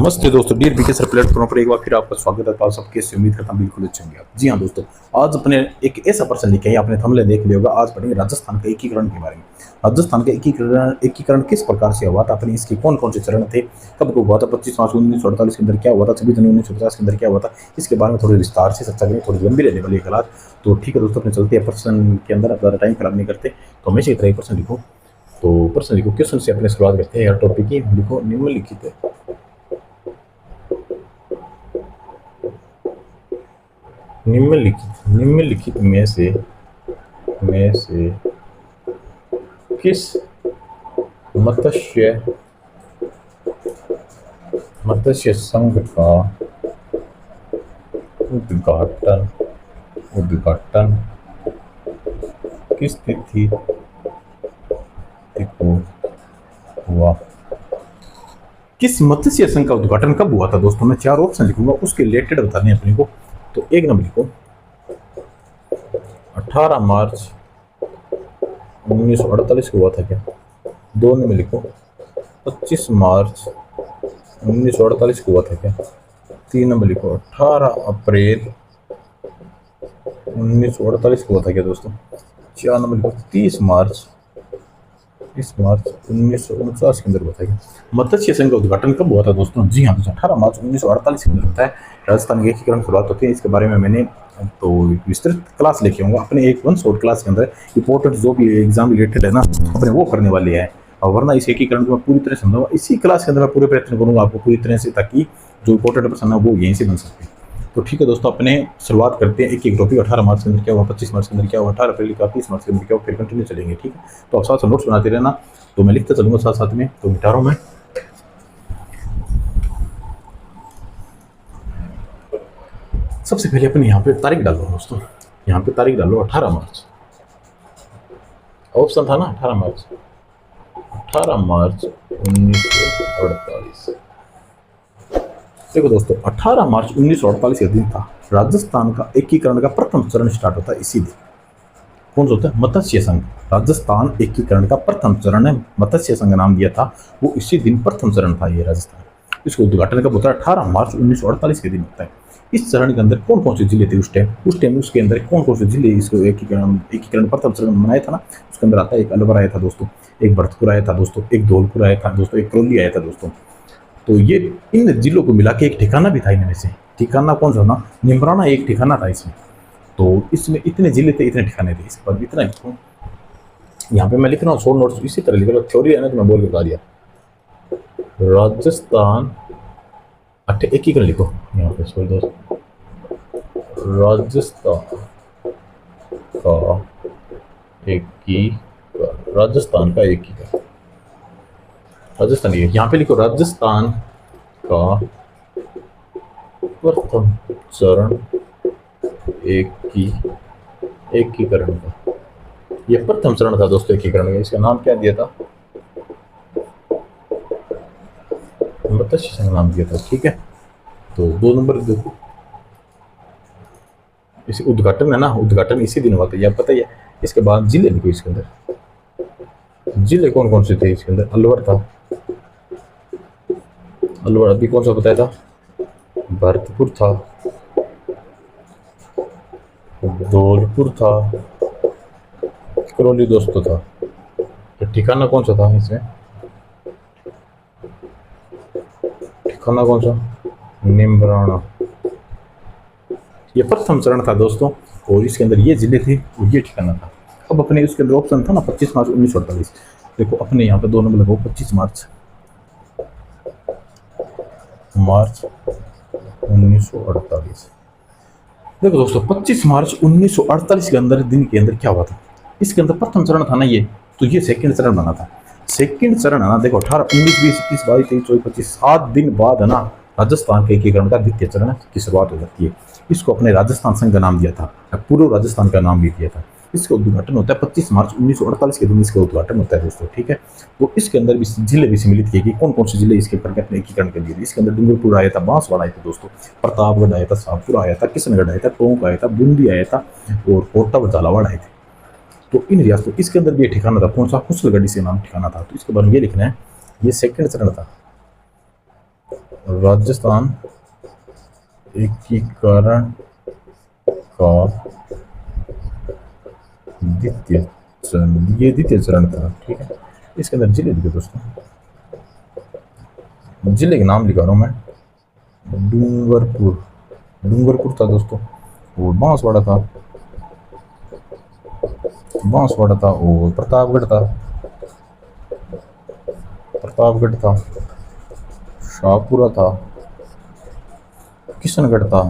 नमस्ते दोस्तों, deer BK sir platform पर एक बार फिर आपका स्वागत है। तो आप सबके से उम्मीद करता हूं बिल्कुल अच्छे होंगे आप। जी हाँ दोस्तों, आज अपने एक ऐसा पर्सन लिखे हैं, आपने थंबनेल देख लिया होगा। आज पढ़ेंगे राजस्थान का एकीकरण के बारे में। राजस्थान का एकीकरण किस प्रकार से हुआ था, अपने इसके कौन कौन से चरण थे, कब को हुआ था, 25 मार्च 1948 के अंदर क्या हुआ था, 26 जनवरी 1950 के अंदर क्या हुआ था, इसके बारे में थोड़ी विस्तार से चर्चा करेंगे। थोड़ी लंबी रहने वाली है क्लास, तो ठीक है दोस्तों, अपने चलते हैं पर्सन के अंदर। ज़्यादा टाइम खराब नहीं करते, तो हमेशा की तरह पर्सन लिखो। तो पर्सन लिखो, क्वेश्चन से अपने शुरुआत करते हैं यार। टॉपिक की लिखो, निम्नलिखित है निम्नलिखित में से किस मत्स्य मत्स्य संघ का उद्घाटन किस तिथि को हुआ? किस मत्स्य संघ का उद्घाटन कब हुआ था दोस्तों? मैं 4 ऑप्शन लिखूंगा, उसके रिलेटेड बताने अपने को। तो एक नंबर लिखो 18 मार्च 1948 को हुआ था क्या? 2 नंबर लिखो 25 मार्च 1948 को हुआ था क्या? 3 नंबर लिखो 18 अप्रैल 1948 को हुआ था क्या दोस्तों? 4 नंबर लिखो 30 मार्च 1949 के अंदर हुआ था क्या? मत्स्य संघ का उद्घाटन कब हुआ था दोस्तों? जी हाँ दोस्तों, 18 मार्च 1948 के अंदर होता है। राजस्थान के एकीकरण की शुरुआत होती है। इसके बारे में मैंने तो विस्तृत क्लास लेके आऊँगा अपने एक 1 शॉर्ट क्लास के अंदर। इंपॉर्टेंट जो भी एग्जाम रिलेटेड है ना, अपने वो करने वाले हैं। और वरना इस एकीकरण को मैं पूरी तरह समझाऊंगा इसी क्लास के अंदर। मैं पूरे प्रयत्न करूंगा आपको पूरी तरह से, ताकि जो इंपॉर्टेंट पर्सन है वो यहीं से बन सके। तो ठीक है दोस्तों, अपने शुरुआत करते हैं एक एक टॉपिक। 18 मार्च के अंदर क्या हुआ, 25 मार्च के अंदर क्या हुआ, 18 अप्रैल का, 30 मार्च के अंदर क्या हुआ, फिर कंटिन्यू चलेंगे। ठीक है, तो आप साथ साथ नोट्स बनाते रहना, तो मैं लिखता चलूंगा साथ साथ में। तो मिटा रहा हूं मैं। सबसे पहले अपने यहाँ पे तारीख डालो दोस्तों। यहाँ पे तारीख डालो 18 मार्च। ऑप्शन था ना 18 मार्च 1948। देखो दोस्तों, 18 मार्च 1948 का दिन था। राजस्थान का एकीकरण का प्रथम चरण स्टार्ट होता है इसी दिन। कौन सा होता है? मत्स्य संघ। राजस्थान एकीकरण का प्रथम चरण है, मत्स्य संघ नाम दिया था, वो इसी दिन प्रथम चरण था ये राजस्थान। इसको उद्घाटन कब होता है? 18 मार्च 1948 के दिन होता है। इस चरण के अंदर कौन कौन से जिले थे उस टाइम उसके अंदर कौन कौन से जिले इसको एकीकरण प्रथम चरण मनाया था ना, उसके अंदर आता है एक अलवर आया था दोस्तों, एक भरतपुर आया था दोस्तों, एक धौलपुर आया था दोस्तों, एक करौली आया था दोस्तों। तो ये इन जिलों को मिला के एक ठिकाना भी था इनमें से। ठिकाना कौन सा ना? निमराना एक ठिकाना था इसमें। तो इसमें इतने जिले थे, इतने ठिकाने थे। इस पर इतना लिखो। यहाँ पे मैं लिख रहा हूँ 100 नोट्स इसी तरह लिख रहा हूँ। थ्योरी है ना, तो मैं बोल के बता दिया। राजस्थान एकीकरण लिखो यहाँ पे, सॉरी दोस्तों, राजस्थान का एकीकरण। राजस्थान यहाँ पे लिखो, राजस्थान का प्रथम चरण एकीकरण का। यह प्रथम चरण था दोस्तों एकीकरण का। इसका नाम क्या दिया था? मत्स्य संघ नाम दिया था। ठीक है, तो 2 नंबर देखो, इसे उद्घाटन है ना, उद्घाटन इसी दिन हुआ था, यह पता ही है। इसके बाद जिले लिखो इसके अंदर। जिले कौन कौन से थे इसके अंदर? अलवर था, अलवर अभी कौन सा बताया था? भरतपुर था, धौलपुर था, करौली दोस्तों था। तो ठिकाना कौन सा था इसमें? ठिकाना कौन सा? निम्राना। ये प्रथम चरण था दोस्तों, और इसके अंदर ये जिले थे और ये ठिकाना था। अब अपने उसके अंदर ऑप्शन था ना 25 मार्च 1948। देखो अपने यहाँ पे 2 नंबर लगाओ 25 मार्च 1948। देखो दोस्तों, 25 मार्च 1948 के अंदर दिन के अंदर क्या हुआ था? इसके अंदर प्रथम चरण था ना ये, तो ये सेकंड चरण बना था। सेकंड चरण है ना, देखो 18 19 20 21 22 23 24 25 7 दिन बाद है ना, राजस्थान के एकीकरण का द्वितीय चरण की शुरुआत हो जाती है। इसको अपने राजस्थान संघ का नाम दिया था, पूर्व राजस्थान का नाम भी दिया था। इसका उद्घाटन होता है 25 मार्च 1948 के दिन इसका उद्घाटन होता है दोस्तों। ठीक है, तो इसके अंदर भी जिले भी सम्मिलित किए कि कौन कौन से जिले इसके करके अपने एकीकरण के लिए। इसके अंदर डूंगरपुर आया था, बांसवाड़ा आया था दोस्तों, प्रतापगढ़ आया था, शाहपुर आया था, किशनगढ़ आया था, टोंक आया था, बूंदी आया था, और कोटा व झालावाड़ आए थे। तो इन रियासतों इसके अंदर भी ठिकाना था, कौन सा? कुशलगढ़ी से नाम ठिकाना था। तो इसके बारे में ये लिखना है, ये सेकंड चरण था। राजस्थान एकीकरण का द्वितीय चरण, ये द्वितीय चरण था। ठीक है, इसके अंदर जिले लिखे दोस्तों, जिले के नाम लिखा रहा हूँ मैं। डूंगरपुर, डूंगरपुर था दोस्तों। और बांसवाड़ा था, बांसवाड़ा था। और प्रतापगढ़ था, प्रतापगढ़ था। शाहपुरा था, किशनगढ़ था।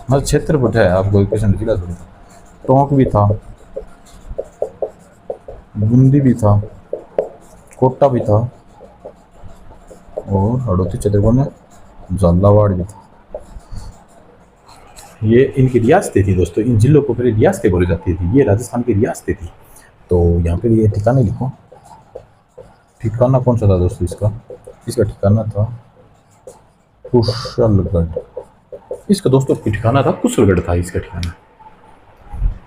मतलब क्षेत्रफल है आपको किशन जिला थोड़ी। टोंक भी था, बूंदी भी था, कोटा भी था। और हड़ौती क्षेत्र में झालावाड़ भी था। ये इनकी रियासतें थी दोस्तों। इन जिलों को पहले रियासतें बोली जाती थी। ये राजस्थान की रियासतें थी। तो यहाँ पे ये ठिकाने लिखो। ठिकाना कौन सा था दोस्तों इसका? इसका ठिकाना था कुशलगढ़। इसका दोस्तों ठिकाना था कुशलगढ़ था इसका ठिकाना।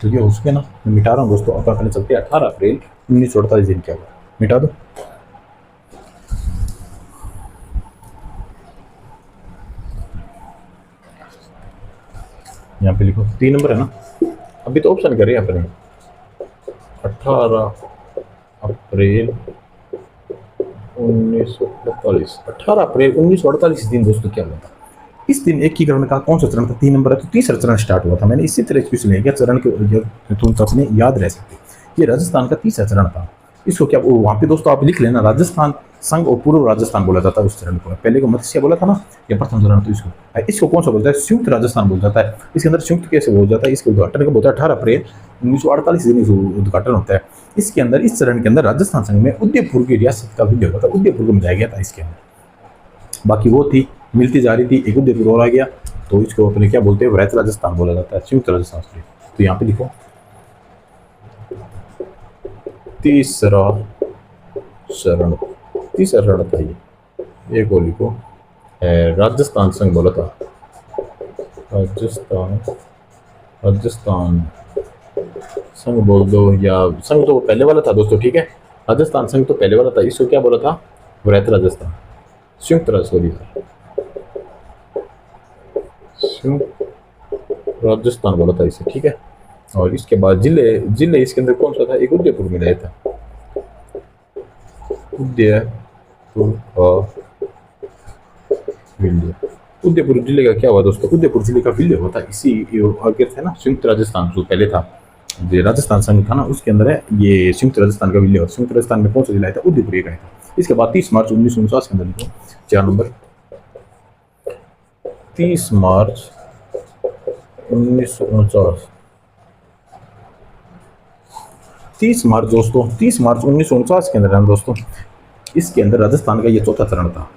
तो ये उसके ना मैं मिटा रहा हूँ दोस्तों। अब अपने चलते 18 अप्रैल 1948 दिन क्या हुआ, मिटा दो। यहाँ पे लिखो 3 नंबर है ना, अभी तो ऑप्शन कर रहे हैं अपने। 18 अप्रैल 1948, 18 अप्रैल 1948 दिन दोस्तों क्या हुआ था? इस दिन एकीकरण का कौन सा चरण था? 3 नंबर है तो तीसरा चरण स्टार्ट हुआ था। मैंने इसी तरह क्वेश्चन लिया चरण के तुम अपने याद रह सकते। ये राजस्थान का तीसरा चरण था। इसको क्या वहाँ पे दोस्तों आप लिख लेना, राजस्थान संघ और पूर्व राजस्थान बोला जाता है उस चरण को। पहले को मत्स्य बोला था ना, ये प्रथम चरण। तो इसको कौन सा बोलता है? संयुक्त राजस्थान बोल जाता है। इसके अंदर संयुक्त कैसे बोल जाता है? इसके उद्घाटन को बोलता है 18 अप्रैल 1948 दिन उद्घाटन होता है। इसके अंदर इस चरण के अंदर राजस्थान संघ में उदयपुर की रियासत का विलय होता था। उदयपुर को मिलाया गया था इसके अंदर। बाकी वो थी मिलती जा रही थी, एक उदयपुर और आ गया। तो इसको अपने क्या बोलते हैं? वृहत राजस्थान बोला जाता है, संयुक्त राजस्थान। तो यहाँ पे लिखो तीसरा चरण, तीसरा चरण था ये। एक और लिखो राजस्थान संघ बोला था। राजस्थान, राजस्थान संघ बोल दो, या संघ तो पहले वाला था दोस्तों। ठीक है, राजस्थान संघ तो पहले वाला था। इसको क्या बोला था? वृहत राजस्थान, संयुक्त राजस्थान बोला था इसे। ठीक है, और इसके बाद जिले, जिले इसके अंदर कौन सा था? एक उदयपुर मिलाया था। उदयपुर विलय, उदयपुर जिले का क्या हुआ दोस्तों? उदयपुर जिले का विलय हुआ था। इसी आगे थे ना संयुक्त राजस्थान जो पहले था, जो राजस्थान संघ था ना, उसके अंदर है ये संयुक्त राजस्थान का विलय। और संयुक्त राजस्थान में कौन सा जिला था? उदयपुर का था। इसके बाद 30 मार्च 1949 के अंदर लिखो 4 नंबर। 30 मार्च 1949, 30 मार्च दोस्तों, 30 मार्च 1949 के अंदर है दोस्तों। इसके अंदर राजस्थान का ये चौथा चरण था।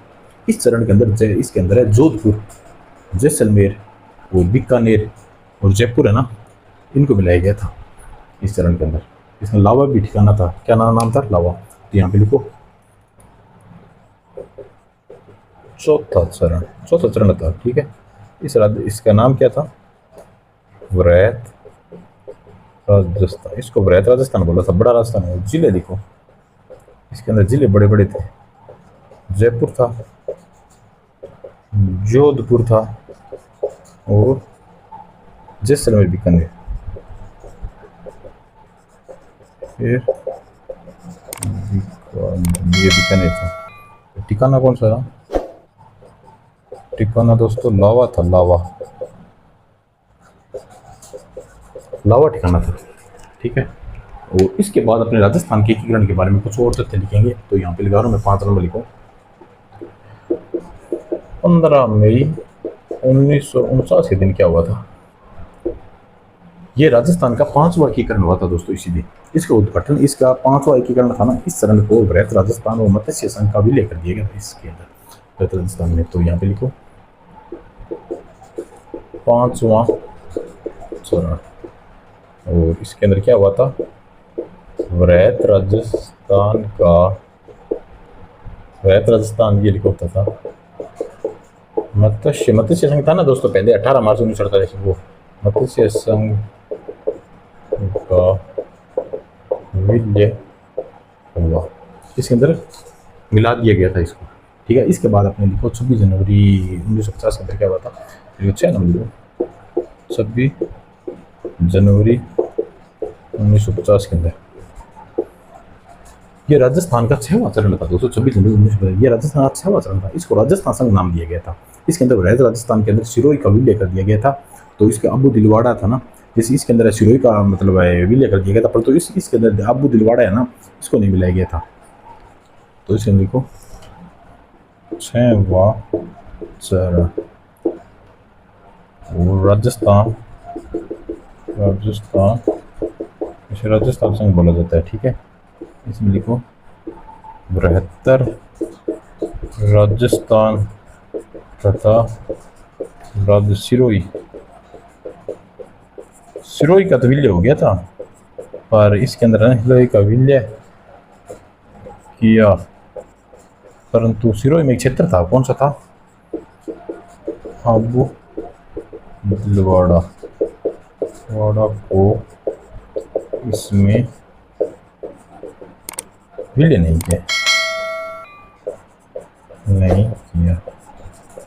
इस चरण के अंदर इसके अंदर है जोधपुर, जैसलमेर और बीकानेर और जयपुर है ना, इनको मिलाया गया था इस चरण के अंदर। इसमें लावा भी ठिकाना था। क्या नाम था? लावा। तो यहाँ पे लिखो चौथा चरण, चौथा चरण था। ठीक है, इसका नाम क्या था? वृहत राजस्थान। इसको वृहत राजस्थान बोला था, बड़ा राजस्थान है। जिले लिखो, इसके अंदर जिले बड़े बड़े थे। जयपुर था, जोधपुर था और जैसलमेर, बीकानेर। फिर ये बीकानेर था। ठिकाना कौन सा था? ठिकाना दोस्तों लावा था, लावा, लावा ठिकाना था। ठीक है, और इसके बाद अपने राजस्थान के एकीकरण के बारे में कुछ और तथ्य लिखेंगे। तो यहाँ पे लिखा रहा हूँ मैं 5 नंबर लिखो। 15 मई 1949 के दिन क्या हुआ था? ये राजस्थान का 5वां एकीकरण हुआ था दोस्तों इसी दिन। इसका उद्घाटन, इसका 5वां एकीकरण था ना, इस चरण को वृहत राजस्थान और मत्स्य संघ का भी लेकर दिया गया था इसके अंदर वृहत राजस्थान में। तो यहाँ पे लिखो 5वां चरण। और इसके अंदर क्या हुआ था? वृहत राजस्थान का, वृहत राजस्थान ये लिखा होता था। मत्स्य संघ था ना दोस्तों पहले, 18 मार्च 1948 वो मत्स्य संघ का विलय हुआ। इसके अंदर मिला दिया गया था इसको। ठीक है। इसके बाद अपने लिखो 26 जनवरी 1950 के अंदर क्या हुआ था, लिखो 6 नंबर लिखो 26 जनवरी 1950 के अंदर ये राजस्थान का 6वां चरण था दोस्तों। 26 जनवरी 1950 ये राजस्थान का 6वां चरण था। इसको राजस्थान संघ नाम दिया गया था। इसके अंदर रहते राजस्थान के अंदर सिरोही का विलय कर दिया गया था। तो इसके अबू दिलवाड़ा था ना, जैसे इसके अंदर सिरोही का मतलब है विलय कर दिया गया था, पर तो इसके अंदर अबू दिलवाड़ा है ना, इसको नहीं मिलाया गया था। तो इसके अंदर को 6वां चरण राजस्थान इसे राजस्थान संघ बोला जाता है, ठीक है। इसमें लिखो बृहत्तर राजस्थान तथा सिरोही का तो विलय हो गया था, पर इसके अंदर सिरोही का विलय किया, परंतु सिरोही में एक क्षेत्र था, कौन सा था, अबू दिलवाड़ा को इसमें विलय नहीं किया,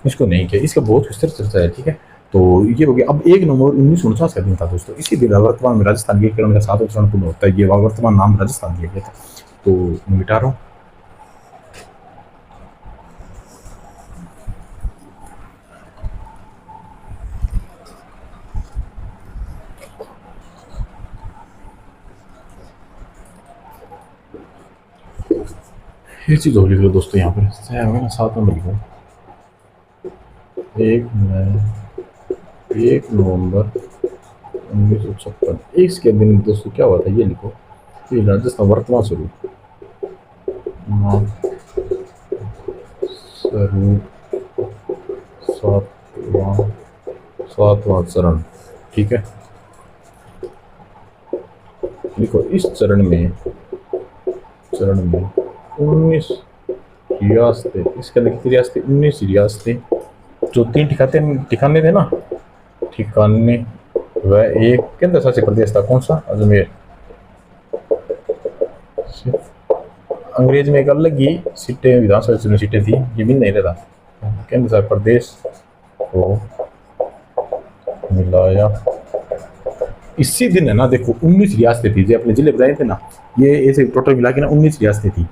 इसको नहीं किया। इसका बहुत विस्तृत चर्चा है, ठीक है। तो ये हो गया। अब 1 नवंबर 1949 का दिन था दोस्तों। इसी दिन वर्तमान में राजस्थान के एकीकरण का 7वां चरण पूर्ण होता है। ये वर्तमान नाम राजस्थान दिया गया था। तो मैं मिटा रहा हूँ। ये चीज़ हो लिख लो दोस्तों, यहाँ पर 7 नंबर लिखो 1 नवंबर 1956 इसके दिन दोस्तों क्या हुआ था, ये लिखो। ये राजस्थान वर्तमान स्वरूप 7वां चरण, ठीक है। लिखो इस चरण में 19 रियासतें, इसके अंदर कितनी रियासतें, 19 रियासतें, जो 3 ठिकाने थे ना, ठिकाने, वह एक केंद्र शासित प्रदेश था, कौन सा, अजमेर। अंग्रेज में एक अलग ही सीटें, विधानसभा में सीटें थी, ये भी नहीं रहता। केंद्र शासित प्रदेश को मिलाया इसी दिन है ना। देखो 19 रियासतें थी, जो अपने जिले बताए थे ना, ये ऐसे टोटल मिला के ना 19 रियासतें थी।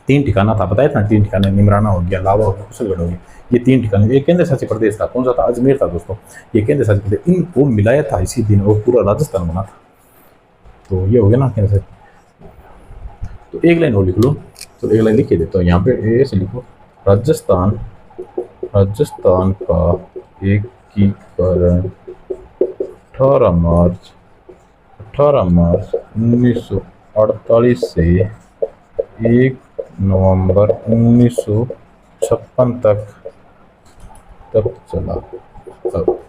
3 ठिकाना था, बताया था 3 ठिकाने, निमराना हो गया, लावा हो गया, कुशलगढ़ हो गया, ये 3 ठिकाने। एक केंद्र शासित प्रदेश था, कौन सा था, अजमेर था दोस्तों। ये केंद्र शासित प्रदेश, इनको मिलाया था इसी दिन और पूरा राजस्थान बना था। तो ये हो गया ना केंद्र शासित। तो एक लाइन और लिख लो, तो एक लाइन लिख के देता हूँ यहाँ पे, ऐसे लिखो राजस्थान का एकीकरण 18 मार्च 1948 से 1 नवंबर 1956 तक चला।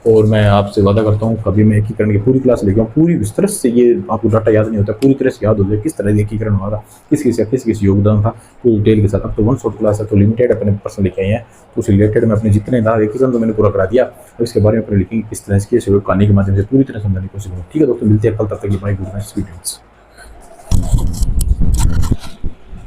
और मैं आपसे वादा करता हूँ, कभी मैं एकीकरण की पूरी क्लास लेके आऊँ, पूरी विस्तृत से। ये आपको डाटा याद नहीं होता, पूरी तरह से याद हो जाए किस तरह एकीकरण हुआ था, किस योगदान था, पूरी डिटेल के साथ। अब तो 1 शॉर्ट क्लास है, तो लिमिटेड अपने पर्सन लिखे हैं, तो उससे रिलेटेड में अपने जितने था एकीकरण तो मैंने पूरा करा दिया। और इसके बारे में अपने लिखेंगे किस तरह से कहानी के माध्यम से पूरी तरह समझाने की कोशिश करूँ, ठीक है दोस्तों। मिलते हैं कल, तब तक bye, good night, sweet dreams.